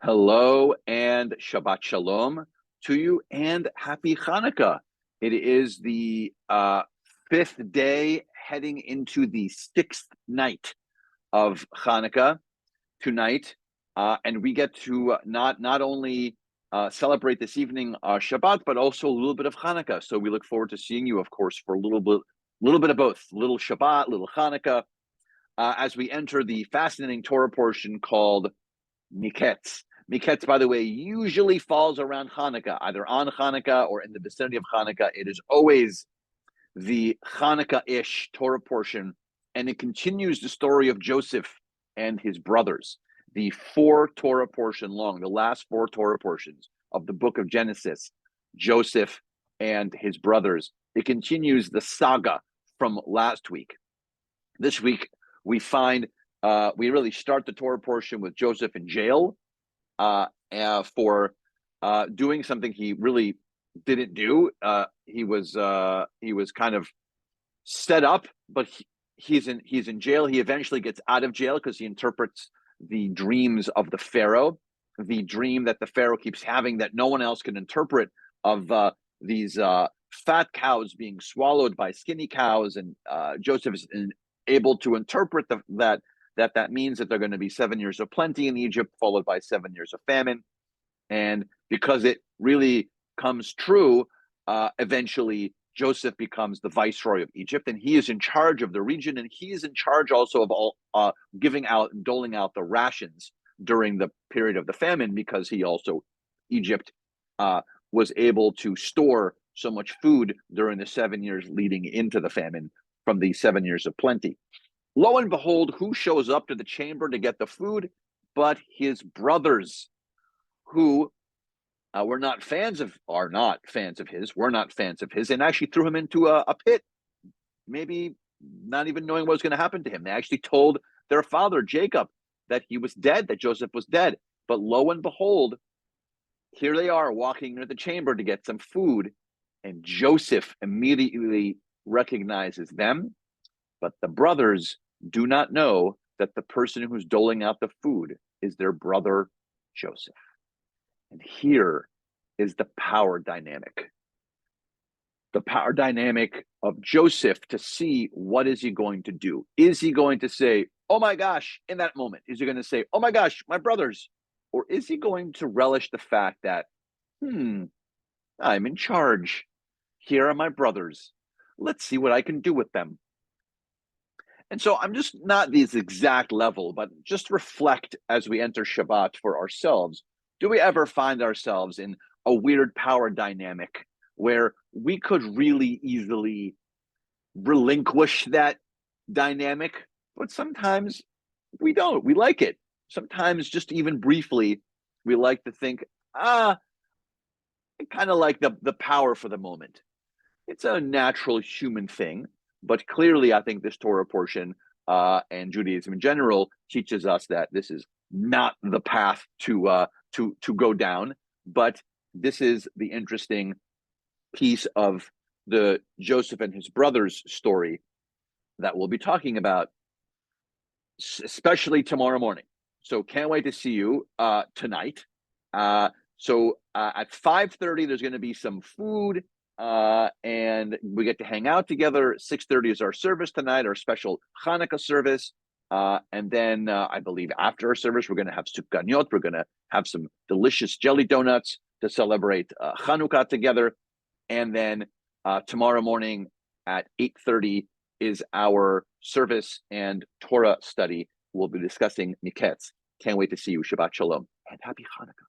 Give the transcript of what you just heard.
Hello and Shabbat Shalom to you and happy Hanukkah. It is the fifth day heading into the sixth night of Hanukkah tonight. And we get to not only celebrate this evening Shabbat, but also a little bit of Hanukkah. So we look forward to seeing you, of course, for a little bit of both, little Shabbat, little Hanukkah, as we enter the fascinating Torah portion called Miketz. Miketz, by the way, usually falls around Hanukkah, either on Hanukkah or in the vicinity of Hanukkah. It is always the Hanukkah-ish Torah portion, and it continues the story of Joseph and his brothers. The four Torah portion long, the last four Torah portions of the book of Genesis, Joseph and his brothers. It continues the saga from last week. This week, we find we really start the Torah portion with Joseph in jail for doing something he really didn't do. He was kind of set up, but he's in jail. He eventually gets out of jail because he interprets the dreams of the Pharaoh, the dream that the Pharaoh keeps having that no one else can interpret, of these fat cows being swallowed by skinny cows, and Joseph is able to interpret that means that there are going to be 7 years of plenty in Egypt, followed by 7 years of famine. And because it really comes true, eventually Joseph becomes the viceroy of Egypt, and he is in charge of the region, and he is in charge also of all giving out and doling out the rations during the period of the famine, because Egypt was able to store so much food during the 7 years leading into the famine from the 7 years of plenty. Lo and behold, who shows up to the chamber to get the food but his brothers, who are not fans of his, and actually threw him into a pit, maybe not even knowing what was going to happen to him. They actually told their father, Jacob, that he was dead, that Joseph was dead. But lo and behold, here they are walking near the chamber to get some food, and Joseph immediately recognizes them, but the brothers do not know that the person who's doling out the food is their brother Joseph. And here is the power dynamic. The power dynamic of Joseph to see, what is he going to do? Is he going to say, oh my gosh, in that moment? Is he going to say, oh my gosh, my brothers? Or is he going to relish the fact that, I'm in charge. Here are my brothers. Let's see what I can do with them. And so I'm just not this exact level, but just reflect as we enter Shabbat for ourselves. Do we ever find ourselves in a weird power dynamic where we could really easily relinquish that dynamic, but sometimes we don't? We like it. Sometimes, just even briefly, we like to think, I kind of like the power for the moment. It's a natural human thing. But clearly, I think this Torah portion and Judaism in general teaches us that this is not the path to go down. But this is the interesting piece of the Joseph and his brothers story that we'll be talking about, especially tomorrow morning. So can't wait to see you tonight. So at 5:30, there's going to be some food. And we get to hang out together. 6:30 is our service tonight, our special Hanukkah service. And then I believe after our service, we're going to have sukkanyot. We're going to have some delicious jelly donuts to celebrate Hanukkah together. And then tomorrow morning at 8:30 is our service and Torah study. We'll be discussing Miketz. Can't wait to see you. Shabbat Shalom and happy Hanukkah.